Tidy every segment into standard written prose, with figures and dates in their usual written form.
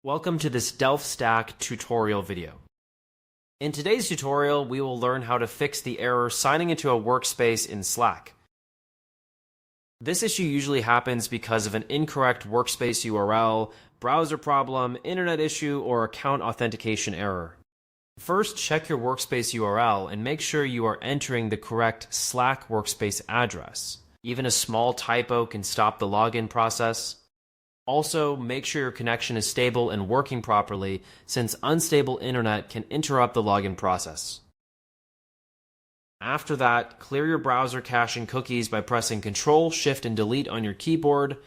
Welcome to this Delph Stack tutorial video. In today's tutorial, we will learn how to fix the error signing into a workspace in Slack. This issue usually happens because of an incorrect workspace URL, browser problem, internet issue, or account authentication error. First, check your workspace URL and make sure you are entering the correct Slack workspace address. Even a small typo can stop the login process. Also, make sure your connection is stable and working properly, since unstable internet can interrupt the login process. After that, clear your browser cache and cookies by pressing Ctrl, Shift, and Delete on your keyboard.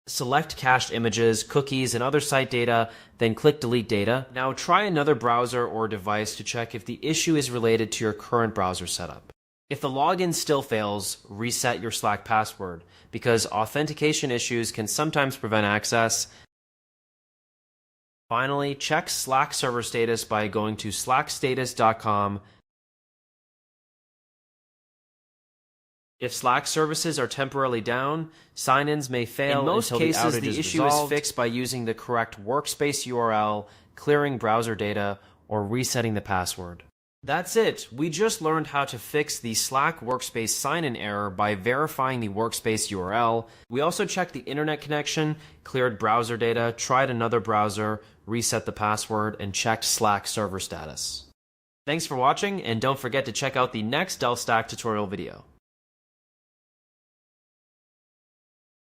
Select cached images, cookies, and other site data, then click Delete Data. Now try another browser or device to check if the issue is related to your current browser setup. If the login still fails, reset your Slack password, because authentication issues can sometimes prevent access. Finally, check Slack server status by going to slackstatus.com. If Slack services are temporarily down, sign-ins may fail. In most cases, the issue is fixed by using the correct workspace URL, clearing browser data, or resetting the password. That's it. We just learned how to fix the Slack workspace sign-in error by verifying the workspace URL. We also checked the internet connection, cleared browser data, tried another browser, reset the password, and checked Slack server status. Thanks for watching, and don't forget to check out the next Delph Stack tutorial video.